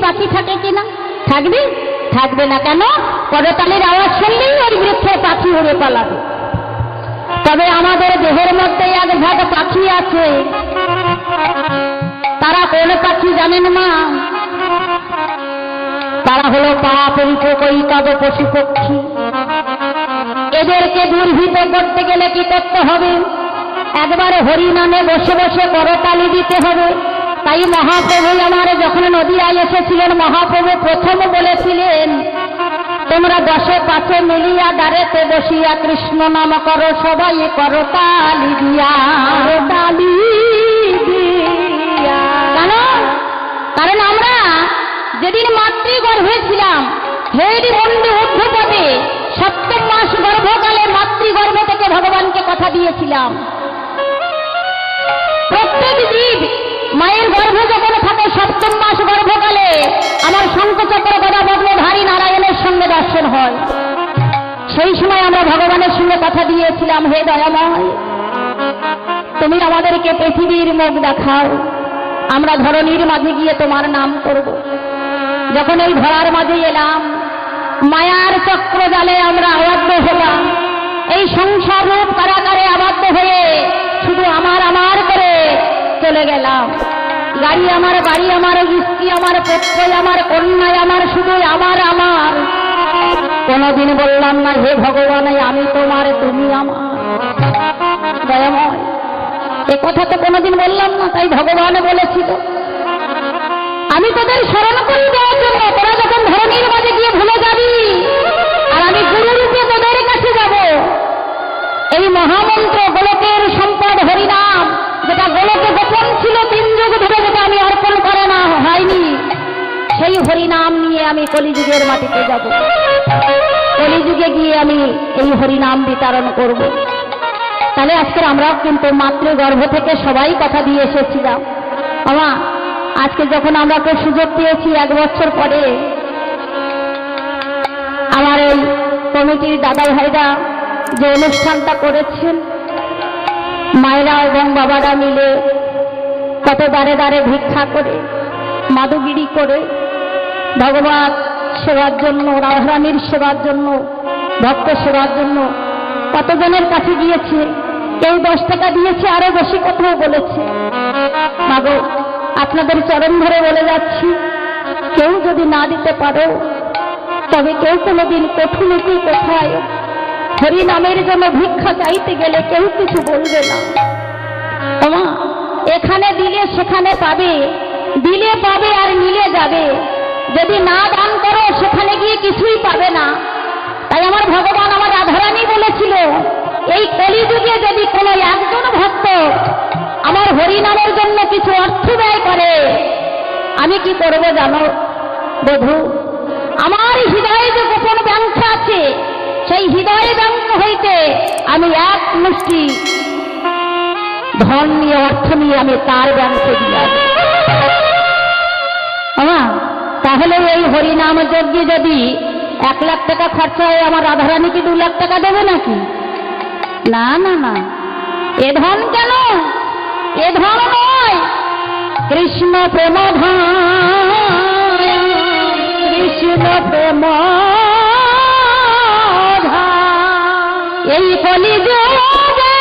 পাখি থাকে কিনা? থাকবে? থাকবে না। কেন? করতালির আওয়াজ শুনলেই ওই বৃক্ষে পাখি উড়ে পালাবে। তবে আমাদের দেহের মধ্যে এক ভাগ পাখি আছে, তারা কোন পাখি জানেন মা? তারা হলো পাপরিকৈতব পশু পক্ষী। এদেরকে দুর্ভীত করতে গেলে কি করতে হবে? একবারে হরিনামে বসে বসে করতালি দিতে হবে। তাই মহাপ্রভু আমার যখন নদিয়ায় এসেছিলেন, মহাপ্রভু প্রথম বলেছিলেন, তোমরা 10-5 মিলিয়া দ্বারেতে বসিয়া কৃষ্ণ নাম করো, সবাই করতালি দিয়া। করতালি দিয়া কেন? কারণ আমরা যেদিন মাতৃগর্ভে ছিলাম, হেরি বন্ধু ঊর্ধ্বপদে 7ম মাস গর্ভকালে মাতৃগর্ভ থেকে ভগবানকে কথা দিয়েছিলাম। প্রত্যেক জীব মায়ের গর্ভে যখন থাকে 7ম মাস গর্ভকালে আমার শঙ্খচক্র গদা পদ্মধারী নারায়ণের সঙ্গে দর্শন হয়। সেই সময় আমরা ভগবানের সঙ্গে কথা দিয়েছিলাম, হে দয়াময়, তুমি আমাদেরকে পৃথিবীর মুখ দেখাও, আমরা ধরণীর মাঝে গিয়ে তোমার নাম করব। যখন এই ধরার মাঝে এলাম, মায়ার চক্র জালে আমরা আবদ্ধ হলাম। এই সংসার রূপ কারাগারে আবদ্ধ হয়ে শুধু আমার আমার করে চলে গেলাম। গাড়ি আমার, বাড়ি আমার, স্ত্রী আমার, পুত্র আমার, কন্যা আমার, শুধু আমার আমার। কোনদিন বললাম না, হে ভগবান, আমি তোমার, তুমি আমার। দয়াময়, এ কথা তো কোনদিন বললাম না। তাই ভগবান বলেছিল, আমি তোদের স্মরণ করি দেওয়ার জন্য, তোরা যখন ধরণীর মাঝে গিয়ে ভুলে যাবি, আর আমি গুরুরূপে তোদের কাছে যাব। এই মহামন্ত্র গোলকের সম্পদ হরিনাম, যেটা গোলকে গোপন ছিল 3 যুগ ধরে, যেটা আমি অর্পণ করে না হয়নি, সেই হরিনাম নিয়ে আমি কলিযুগের মাটিতে যাব। কলিযুগে গিয়ে আমি এই হরিনাম বিতরণ করব। তাহলে আজকে আমরাও কিন্তু মাতৃগর্ভ থেকে সবাই কথা দিয়ে এসেছিলাম। আমা, আজকে যখন আমরা কেউ সুযোগ পেয়েছি 1 বছর পরে, আমার এই কমিটির দাদা ভাইরা যে অনুষ্ঠানটা করেছেন, মায়েরা এবং বাবারা মিলে কত দাঁড়ে দাঁড়ে ভিক্ষা করে, মাদুগিরি করে, ভগবান সেবার জন্য, রাধারানীর সেবার জন্য, ভক্ত সেবার জন্য কতজনের কাছে গিয়েছে। কেউ 10 টাকা দিয়েছে, আরো বেশি কথাও বলেছে। মাগো, আপনাদের চরণ ধরে বলে যাচ্ছি, কেউ যদি না দিতে পারো, তবে কেউ কোনোদিন কঠুনতি কোথায় হরিনামের জন্য ভিক্ষা চাইতে গেলে কেউ কিছু বলবে না। ওমা, এখানে দিলে সেখানে পাবে, দিলে পাবে আর নিলে যাবে। যদি না দান করো, সেখানে গিয়ে কিছুই পাবে না। তাই আমার ভগবান, আমার রাধারানী বলেছিল, এই কলিযুগে যদি কোনো একজন ভক্ত আমার হরিনামের জন্য কিছু অর্থ ব্যয় করে, আমি কি করব জানো বধূ? আমার হৃদয়ে যে গোপন ব্যাংক আছে, সেই হৃদয় ব্যাংক হইতে আমি 1 মুষ্টি ধন নিয়ে, অর্থ নিয়ে আমি তার ব্যাংকে দিয়ে আসবো। তাহলে এই হরিনাম যজ্ঞে যদি 1 লাখ টাকা খরচা হয়, আমার রাধারানী কি 2 লাখ টাকা দেবে নাকি? না না না, এ ধন কেন? এ ধন নয়, কৃষ্ণ প্রেম ধন, কৃষ্ণ প্রেম ধন। এই কলিযুগে,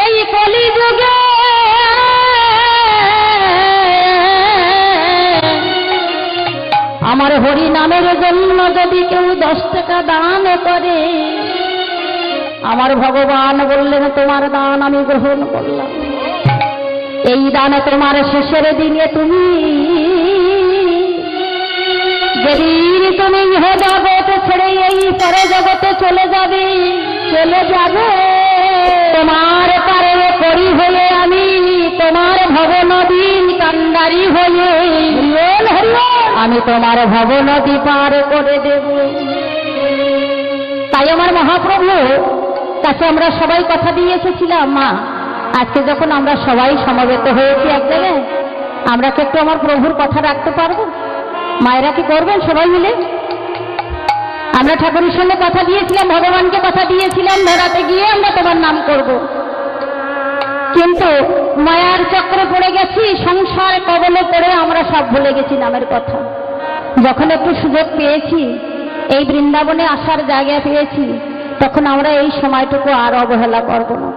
এই কলিযুগে আমার হরিনামের জন্য যদি কেউ 10 টাকা দান করে, আমার ভগবান বললেন, তোমার দান আমি গ্রহণ করলাম। এই দান তোমার শেষের দিনে তুমি যেদিন তুমি ইহ জগৎ ছেড়ে এই পরে জগতে চলে যাবে, তোমার কারণে করি হয়ে আমি তোমার ভবনদীন কান্ডারি হয়ে আমি তোমার ভবনদী পার করে দেব। তাই আমার মহাপ্রভু কাছে আমরা সবাই কথা দিয়ে এসেছিলাম, মা আজকে যখন আমরা সবাই সমবেত হয়েছি এক জায়গায়, আমরা কি একটু আমার প্রভুর কথা রাখতে পারবো? মায়েরা কি করবেন সবাই মিলে? আমরা ঠাকুরের সঙ্গে কথা দিয়েছিলাম, ভগবানকে কথা দিয়েছিলাম, ধরাতে গিয়ে আমরা তোমার নাম করব। কিন্তু মায়ার চক্রে পড়ে গেছি, সংসার কবলে পড়ে আমরা সব ভুলে গেছি নামের কথা। যখন একটু সুযোগ পেয়েছি, এই বৃন্দাবনে আসার জায়গা পেয়েছি, তখন আমরা এই সময়টুকু আর অবহেলা করব না।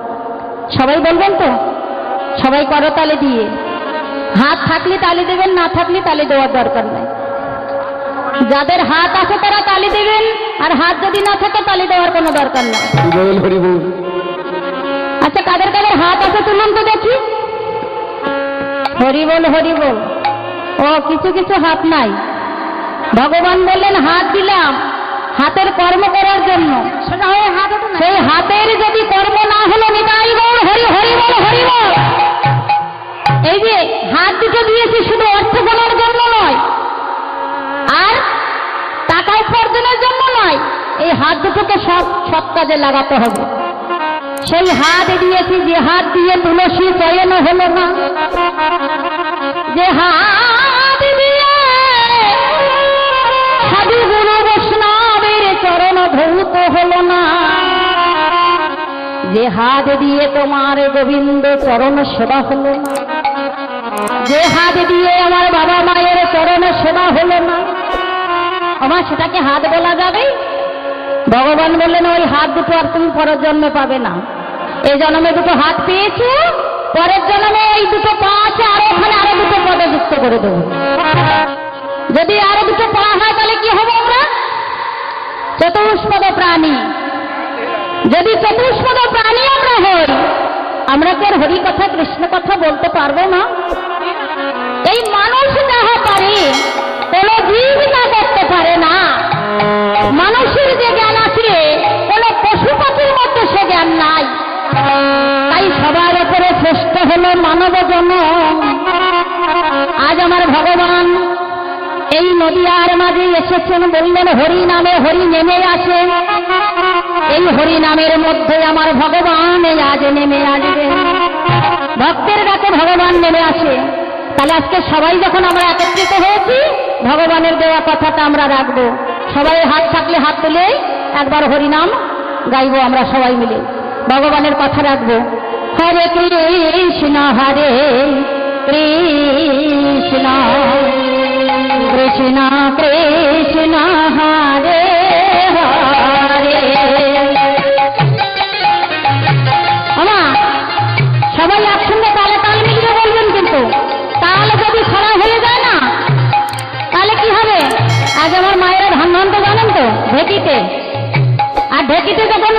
সবাই বলবেন তো? সবাই করতালি দিয়ে, হাত থাকলে তালি দেবেন, না থাকলে তালি দেওয়ার দরকার নেই। যাদের হাত আছে তারা তালি দেবেন, আর হাত যদি না থাকে তালি দেওয়ার কোনো দরকার নেই। আচ্ছা, কাদের কাদের হাত আছে তুলুন তো দেখি। হরি বল, হরি বল। ও, কিছু কিছু হাত নাই। ভগবান বললেন হাত দিলাম হাতের কর্ম করার জন্য, সেই হাতের যদি কর্ম না হলো, নিতাই বল, হরি হরি বল, হরি বল। এই যে হাত দুটো দিয়েছি শুধু অর্থ গণার জন্য নয়, আর টাকা উপার্জনের জন্য নয়, এই হাত দুটোকে সব সৎ কাজে লাগাতে হবে। সেই হাত দিয়েছি যে হাত দিয়ে তুলসী চয়ন হলো না, যে হাত দিয়ে সাধু গুরু বৈষ্ণবের চরণ ধৌত হলো না, যে হাত দিয়ে তোমার গোবিন্দ চরণ সেবা হলো না, যে হাত দিয়ে আমার বাবা মায়ের চরণ সেবা হলো না, আমার সেটাকে হাত বলা যাবে? ভগবান বললেন ওই হাত দুটো আর তুমি পরের জন্মে পাবে না। এই জন্মে দুটো হাত পেয়েছো, পরের জন্মে এই দুটো পা আছে, আরো ওখানে আরো দুটো পদে যুক্ত করে দেবো। যদি আরো দুটো পা হয় তাহলে কি হবে? আমরা চতুষ্পদ প্রাণী। যদি চতুষ্পদ প্রাণী আমরা হই, আমরা কি আর হরি কথা কৃষ্ণ কথা বলতে পারবো না? এই মানুষ যাহা পারে কোন জীব তা করতে পারে না। মানুষের যে জ্ঞান আছে কোন পশু পাখির মধ্যে সে জ্ঞান নাই। তাই সবার উপরে শ্রেষ্ঠ হল মানব জন্ম। আজ আমার ভগবান এই নদিয়ার মাঝে এসেছেন, বললেন হরি নামে হরি নেমে আসে। এই হরি নামের মধ্যে আমার ভগবান আজ নেমে আসবে। ভক্তের ডাকে ভগবান নেমে আসে। তাহলে আজকে সবাই যখন আমরা একত্রিত হয়েছি, ভগবানের দেওয়া কথাটা আমরা রাখবো। সবাই হাত থাকলে হাত তুলে একবার হরিনাম গাইবো আমরা সবাই মিলে, ভগবানের কথা রাখবো। হরে কৃষ্ণ হরে কৃষ্ণ কৃষ্ণ কৃষ্ণ হরে হরে। আমা সবাই একসঙ্গে তালে তাল মিলিয়ে বলবেন, কিন্তু তাল যদি ছড়া হয়ে যায় না তাহলে কি হবে? আজ আমার মায়েরা ধান ভানতে জানেন তো ঢেকিতে, আর ঢেকিতে যখন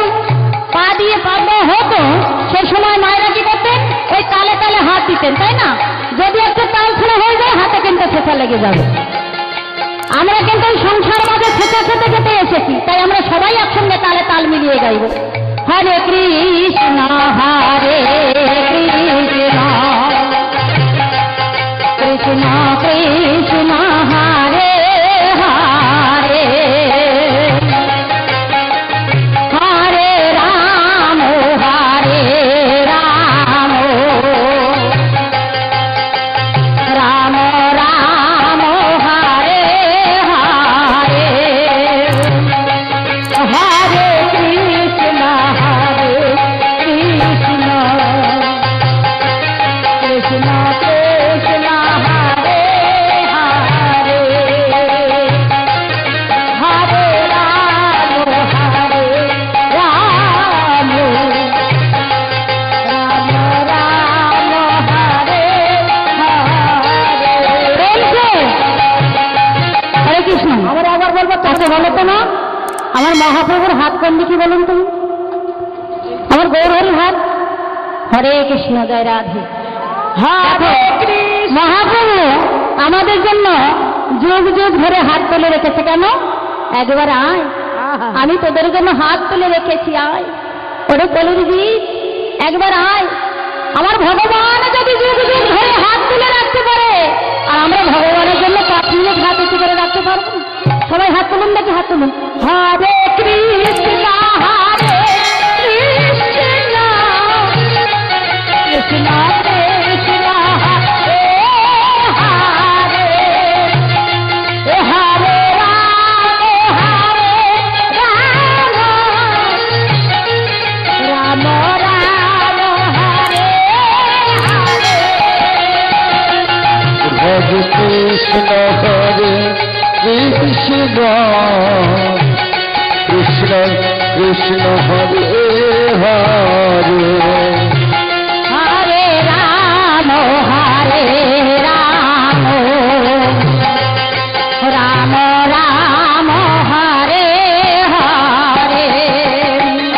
পা দিয়ে পা দেওয়া হতো সেই সময় মায়েরা কি করতেন? ওই তালে তালে হাত দিতেন, তাই না? যদি একটা তাল ছেড়ে হয়ে যায় হাতে কিন্তু ছেঁচা লেগে যাবে। আমরা কিন্তু ওই সংসার মাঝে ছেঁচা খেতে খেতে এসেছি, তাই আমরা সবাই একসঙ্গে তালে তাল মিলিয়ে গাইব। হরে কৃষ্ণ হরে কৃষ্ণ কৃষ্ণ কৃষ্ণ হরে হরে হরে রাম রাম রাম হরে হরে হরে কৃষ্ণ কৃষ্ণ কৃষ্ণ কৃষ্ণ হরে হরে হরে রাম রাম রাম হরে হরে। হরে কৃষ্ণ। আমরা আবার বলবো, তাকে বলো তো না আমার মহাপ্রভুর হাত কোনটি কি বলুন তুমি? আমার গৌরহরির হাত। হরে কৃষ্ণ জয় রাধে। হরে কৃষ্ণ। মহাপ্রভু আমাদের জন্য যুগ যুগ ধরে হাত তুলে রেখেছে। কেন? একবার আয়, আমি তোদের জন্য হাত তুলে রেখেছি, আয়। ওরে কলিরজি একবার আয়। আমার ভগবান যদি যুগ যুগ ধরে হাত তুলে রাখতে পারে, আর আমরা ভগবানের জন্য 5 মিনিট হাত উঁচু করে রাখতে পারবো? সবাই হাত তুলুন, নাকি হাত তুলুন। হরে কৃষ্ণ হরে কৃষ্ণ কৃষ্ণ কৃষ্ণ হরে হরে হরে রাম রাম রাম হরে হরে কৃষ্ণ কৃষ্ণ কৃষ্ণ হরে হরে হরে রাম রাম রাম হরে হরে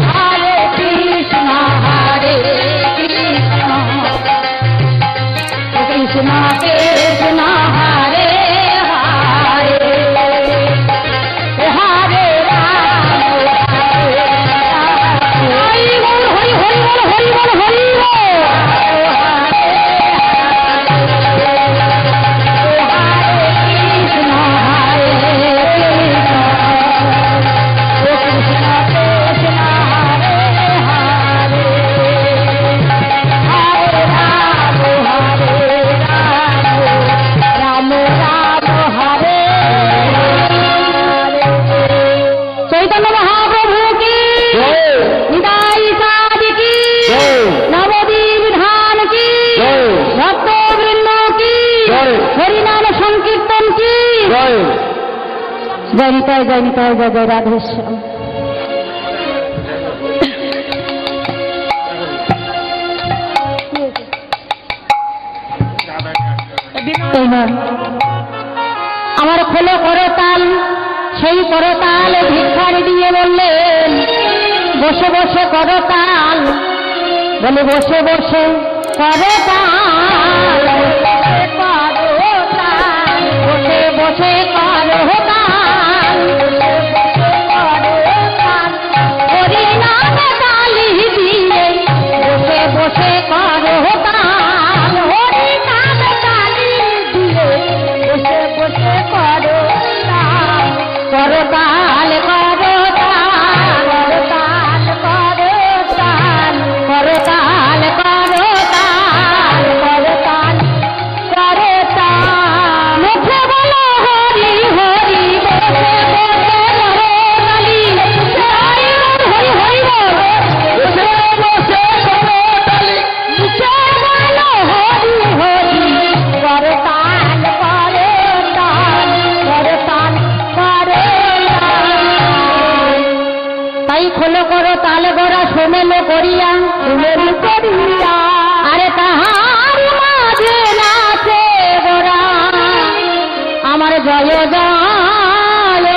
হরে কৃষ্ণ কৃষ্ণ কৃষ্ণ হরে হরে হরে রাম হরি বল হরি হরি বল হরি বল হরি चैतन्य महाप्रभु की निताई साध की नवदीप धाम की भक्त वृंदों की हरिनाम संकीर्तन की जय निताई जय निताई जय जय राधेश्याम। আমার খোলো করতাল সেই করতাল ভিক্ষারি দিয়ে বললেন বসে বসে করতাল বলে বসে বসে করতাল বসে বসে করতাল হরি নাম তালি দিয়ে বসে বসে করতাল হরি নাম তালি দিয়ে বসে বসে করতাল করতাল করতাল করতাল করতাল করতাল করতাল করতাল মুখে বলো হরি হরি বসে বসে করতালি হরি হরি বল বসে বসে করতালি মুখে বলো হরি হরি করতাল করতাল করতাল তাই খোলো করো তালে গোরা সোমেলো করিয়া সোমেলো করিয়া আরে তাহার মাঝে নাচে গোরা আমার জয় জয়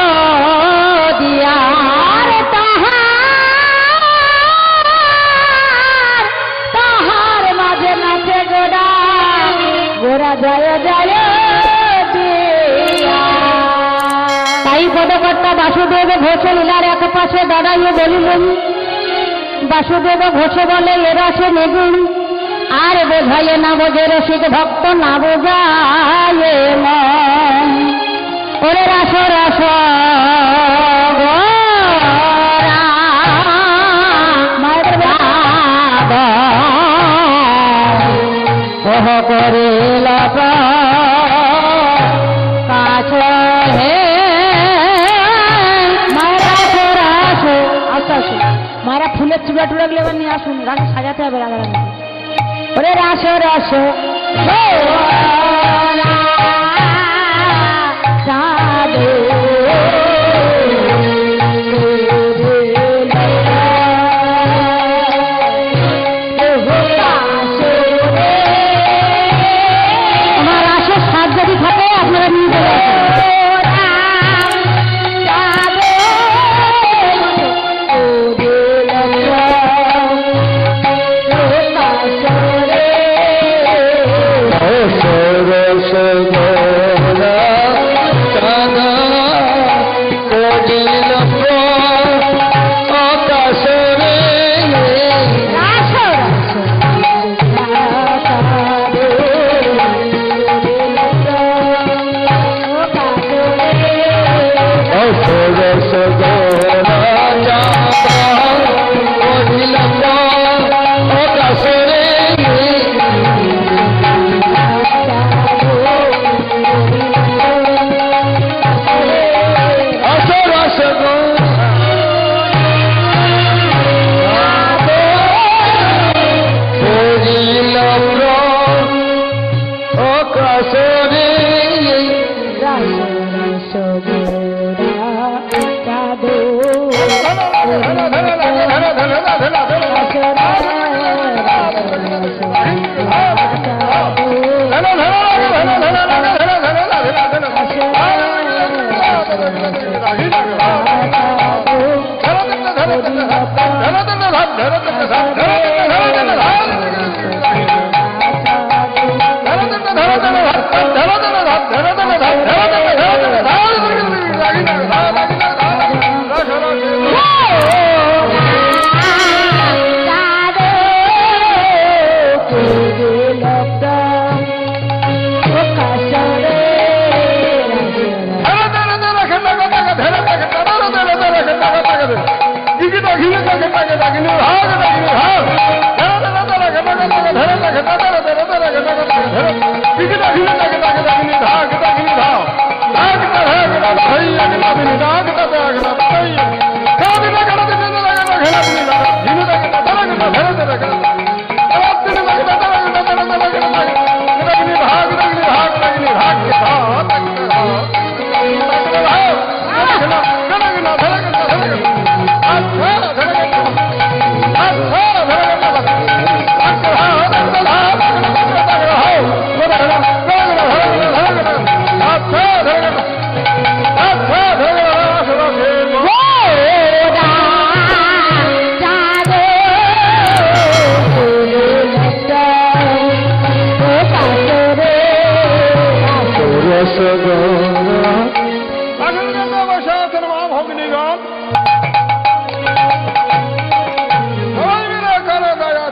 দিয়া আরে তাহার মাঝে নাচে গোরা গোরা জয় জয় তাই পদকর্তা বাসুদেব ঘোষ লীলার এক পাশে দাঁড়াইয়ে বলিলেন বাসুদেব ঘোষ বলে এরা সে নেগুন আর বোঝাইয়ে না বোঝে রসিক ভক্ত না বোঝায়ে মন ওরে রাস রাস করে কাছ হে মারা ফুলের চূড়া টুড়া গুলো এবার নিয়ে আসুন রাস সাজাতে হবে রাধা রানী ওরে রাস রাস আমার রাসের সাজ যদি থাকে আপনারা নিয়ে যাবেন Oh,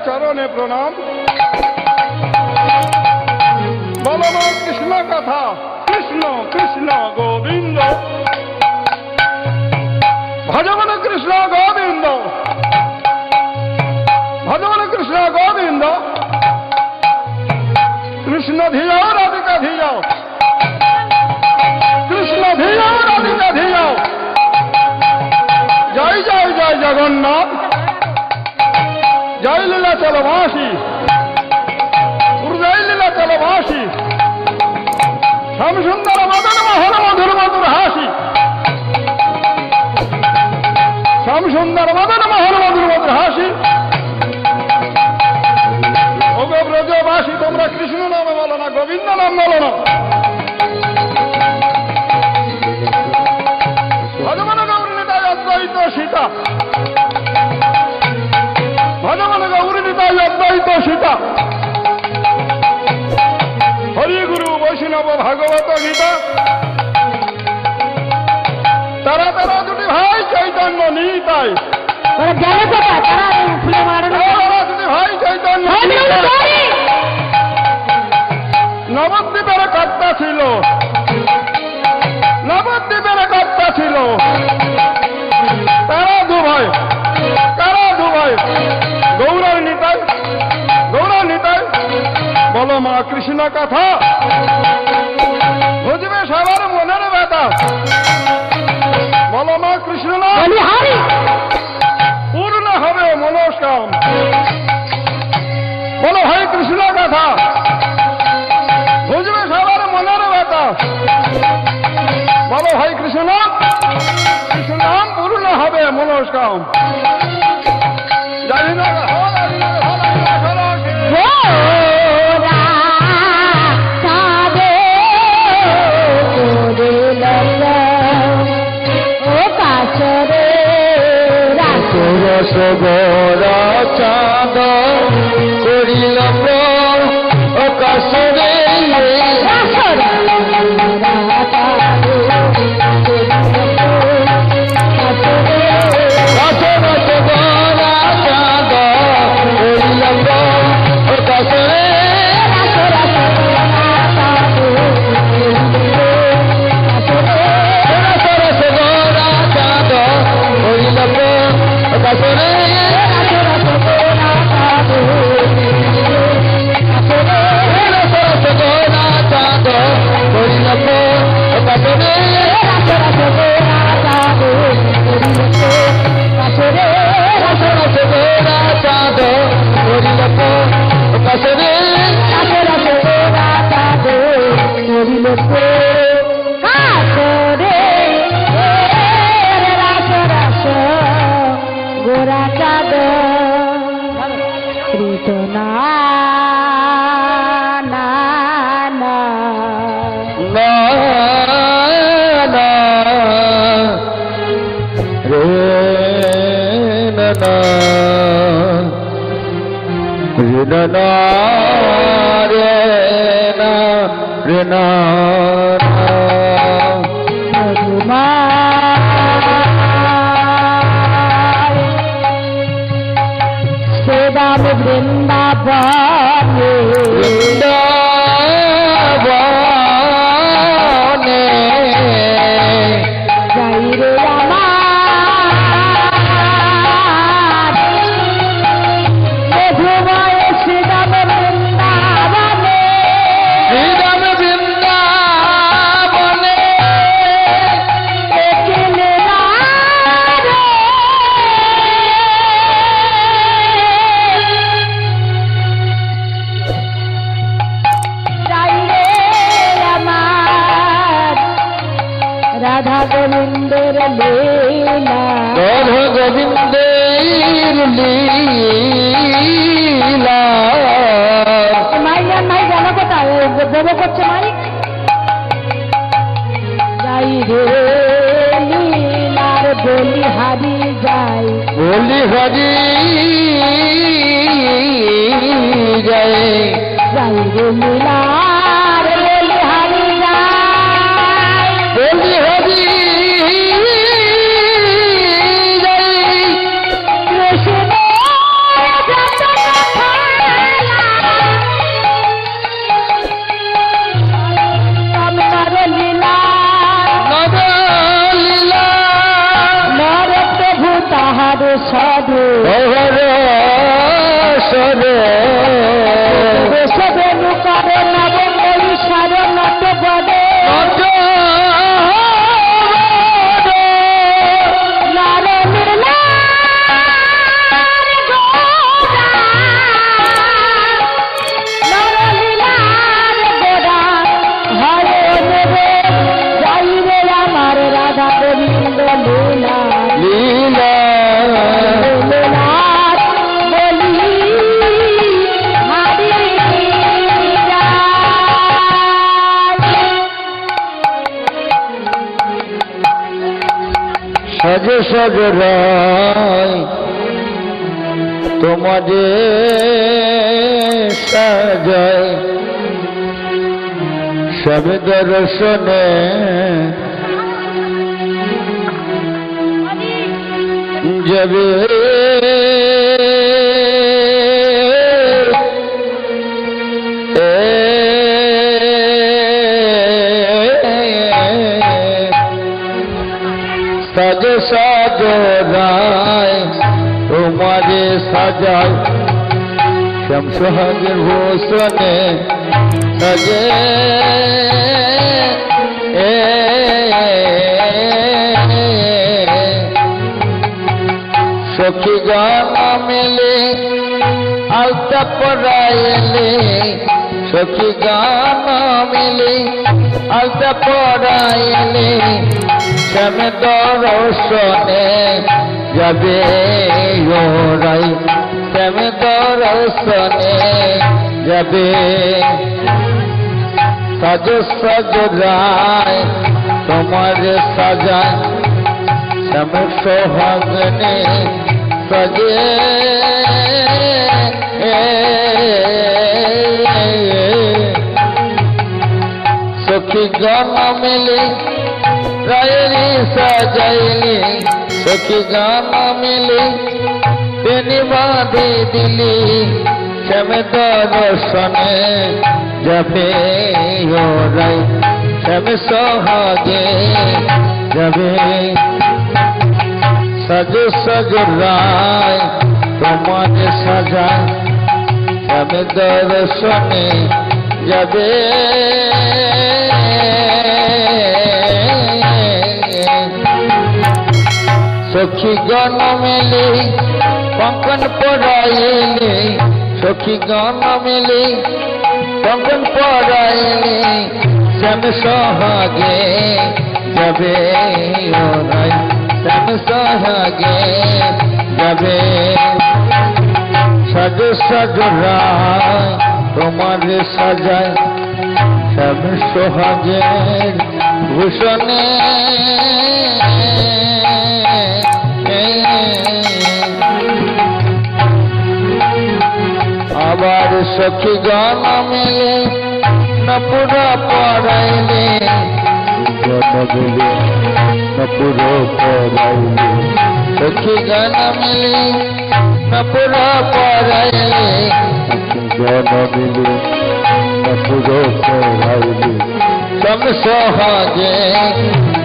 চরণে প্রণাম। বলব কৃষ্ণ কথা, কৃষ্ণ কৃষ্ণ গোবিন্দ, ভজবন কৃষ্ণ গোবিন্দ, ভজবন কৃষ্ণ গোবিন্দ। কৃষ্ণ ধিয় রাধিকা ধিয়, কৃষ্ণ ধিয় রাধিকা ধিয়। জয় জয় জয় জগন্নাথ, জয় লীলাচলবাসী, জয় লীলাচলবাসী। শ্যামসুন্দর মদন মোহন মধুর মধুর হাসি, শ্যামসুন্দর মদন মোহন মধুর মধুর হাসি। ওগো ব্রজবাসী, তোমরা কৃষ্ণ নামে বলো না, গোবিন্দ নাম বলো না। ভজমন গৌরী নিতাই অদ্বৈত সীতা, ভজমন গৌরী নিতাই অদ্বৈত সীতা। হরি গুরু বৈষ্ণব ভাগবত গীতা। তারা তারা দুটি ভাই চৈতন্য নিতাই, গেল কোথায়? তারা ফুলে মারানো তারা দুটি ভাই চৈতন্য নিতাই। নবদ্বীপের কর্তা ছিল, নবদ্বীপের কর্তা ছিল। তারা দু ভাই, তারা দু ভাই গৌরার নিতাই, গৌরার নিতাই। বলো মা কৃষ্ণ কথা, বুঝবে সবার মনের ব্যথা। বলো মা কৃষ্ণ নাম, পূর্ণ হবে মনস্কাম। বলো ভাই কৃষ্ণ কথা, বুঝবে সবার মনের ব্যথা। বলো ভাই কৃষ্ণ নাম, কৃষ্ণ নাম পূর্ণ হবে মনস্কাম। জানি না সগরা চাঁদ করিল আকাশরে, বৃন্দাবনে গোবিন্দের লীলা রাধা গোবিন্দের লীলা মাইজান মাই জানো কোথায় দেব করছে মাই যাই রে লীলার বলি হারি যাই বলি হারি যায় যাই রে লীলার বলি হারি যাই বলি হারি কৃষ্ণ যত আমার লীলা নবলীলা নর প্রভু তাহার সাধু হর সরে বেশবেনু করে নব মরিষার নট বলে নর লীলা নর লীলার গোড়া হরে নেবে যাই রে আমার রাধা গোবিন্দ লীলা লীলা লীলার বলি হারি সজ সজ রায় তোমাদের সাজায় সব দর্শনে যাবে সাজ সাজ রায় তোমারে সাজায় শমসহাগের ভূষণে সাজে সখী গান মেলে আলতা পড়াইলে সখী গান মেলে আলতা পড়াইলে শ্যাম দর্শনে যাবে ওরাই শ্যাম দর্শনে যাবে সাজ সাজ রায় তোমার সাজায় শ্যাম সোহাগনে সাজে সখী গান মেলে রায়েরি সাজাইলি সখী গান মিলি তেনি বাঁধে দিলি শ্যাম দর্শনে যাবে ওরাই শ্যাম সোহাগে যাবে সাজ সাজ রায় তোমার সাজায় শ্যাম দর্শনে যাবে সখী গান মেলে কঙ্কন পড়াইলে সখী গান মেলে কঙ্কন পড়াইলে শ্যাম সোহাগে যাবে ওরাই শ্যাম সোহাগে যাবে সাজ সাজ রায় তোমার সাজায় শ্যাম সোহাগের ভূষণে আবার সখী গান মেলে নপুরা পড়াইলে নপুরা পড়াইলে সখী গান মেলে নপুরা পড়াইলে গান মেলে নপুরা পড়াইলে শ্যাম সোহাগে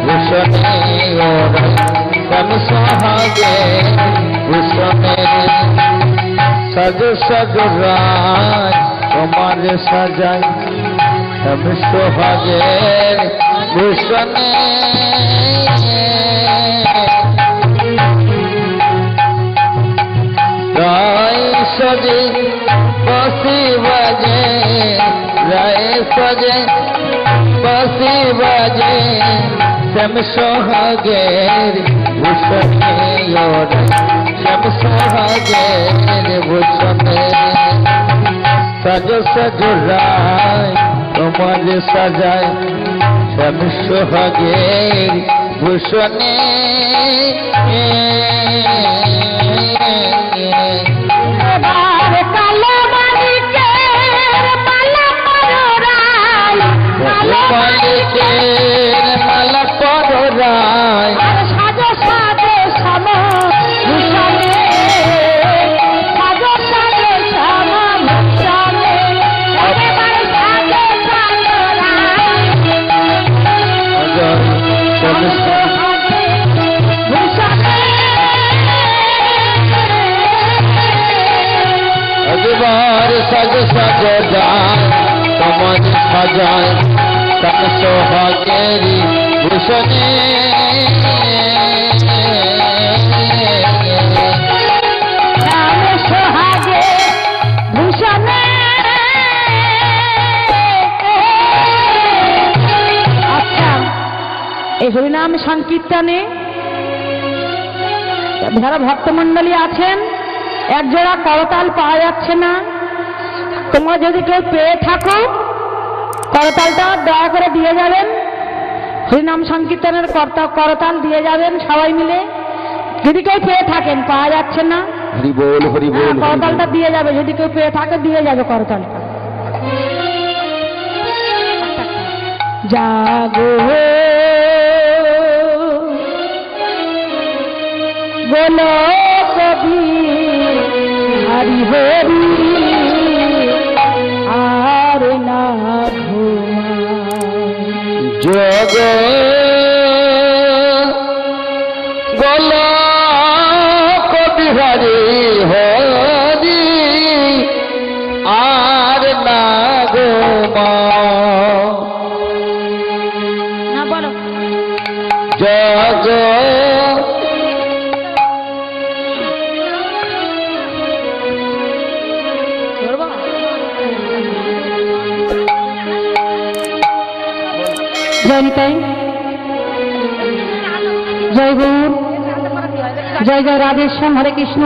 ভূষণে ওরাই শ্যাম সোহাগে ভূষণে সাজ সাজ রায় তোমার সাজায় শ্যাম সোহাগের ভূষণে রায় সজে বাঁশি বাজে রায় সজে বাঁশি বাজে শ্যাম সোহাগের ভূষণে ওরা শ্যাম সোহাগের ভূষণে সাজো সাজো রায় তোমার সাজায় শ্যাম সোহাগের ভূষণে এবার কালো মানিকের মালা পরো রায়, কালো মালিকের মালা পরো রায় আর সাজো সাজো শ্যাম ভূষণে, সাজো সাজো শ্যাম ভূষণে, এবার সাজো সাজো রায়, শ্যাম ভূষণে। একবার সাজ সাজ যায় তোমার সাজায় শ্যাম সোহাগেরি ভূষণে শ্যাম সোহাগে ভূষণে। আচ্ছা, এই হরিনাম সংকীর্তনে যারা ভক্তমণ্ডলী আছেন, একজোড়া করতাল পাওয়া যাচ্ছে না। তোমরা যদি কেউ পেয়ে থাকো, করতালটা দয়া করে দিয়ে যাবেন। হরিনাম সংকীর্তনের করতাল দিয়ে যাবেন সবাই মিলে, যদি কেউ পেয়ে থাকেন। পাওয়া যাচ্ছে না, হরি বল হরি বল করতালটা দিয়ে যাবে। যদি কেউ পেয়ে থাকে দিয়ে যাবে করতালটা। জাগো বলো কবি হরি হরি আর না যোগ গোল কবি হরি হরি আর না গো না বলো। জগ জয় নিতাই, জয় গৌর, জয় জয় রাধেশ্যাম, হরে কৃষ্ণ।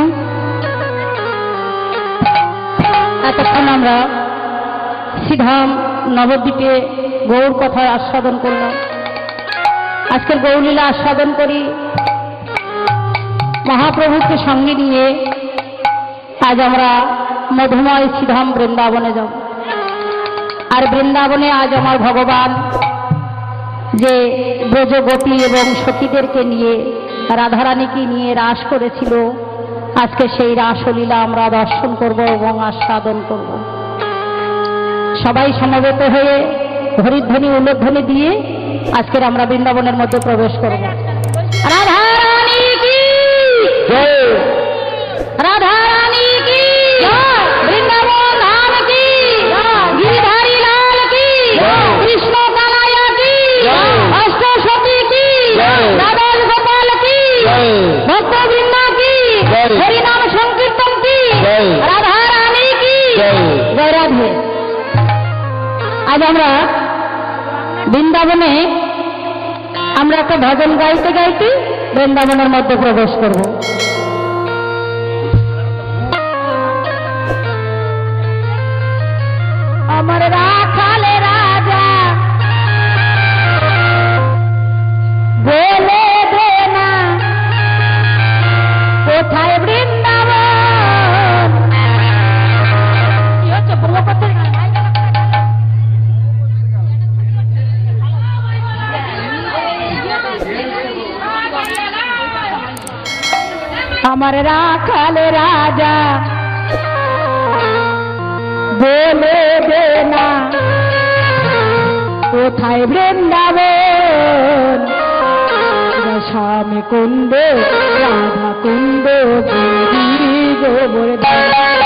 এতক্ষণ আমরা শ্রীধাম নবদ্বীপে গৌর কথার আস্বাদন করলাম। আজকের গৌরলীলা আস্বাদন করি মহাপ্রভুকে সঙ্গে নিয়ে। আজ আমরা মধুময় শ্রীধাম বৃন্দাবনে যাব। আর বৃন্দাবনে আজ আমার ভগবান যে ব্রজগোপী এবং সখীদেরকে নিয়ে, রাধারানীকে নিয়ে রাস করেছিল, আজকে সেই রাসলীলা আমরা দর্শন করব এবং আস্বাদন করব। সবাই সমবেত হয়ে হরিধ্বনি উল্লেধ্বনি দিয়ে আজকের আমরা বৃন্দাবনের মধ্যে প্রবেশ করব। রাধারানী কি জয়, রাধারানী কি বৃন্দাবন ধাম কি গিরিধারী লাল কি কৃষ্ণ কানাইয়া কি অষ্টসতী কি দ্বাদশ গোপাল কি ভক্তবৃন্দ কি হরিনাম সংকীর্তন কি রাধারানী কি জয় রাধে। আজ আমরা বৃন্দাবনে আমরা একটা ভজন গাইতে গাইতে বৃন্দাবনের মধ্যে প্রবেশ করব। আমার রাখালে রাজা বলে দে না কোথায় বৃন্দাবন। কি হচ্ছে বলো কোথায়? আমার রাখালে রাজা বলে দে না কোথায় বৃন্দাবন। স্বামী কুন্দ রাধা কুন্দ গিরি গোবর্ধন।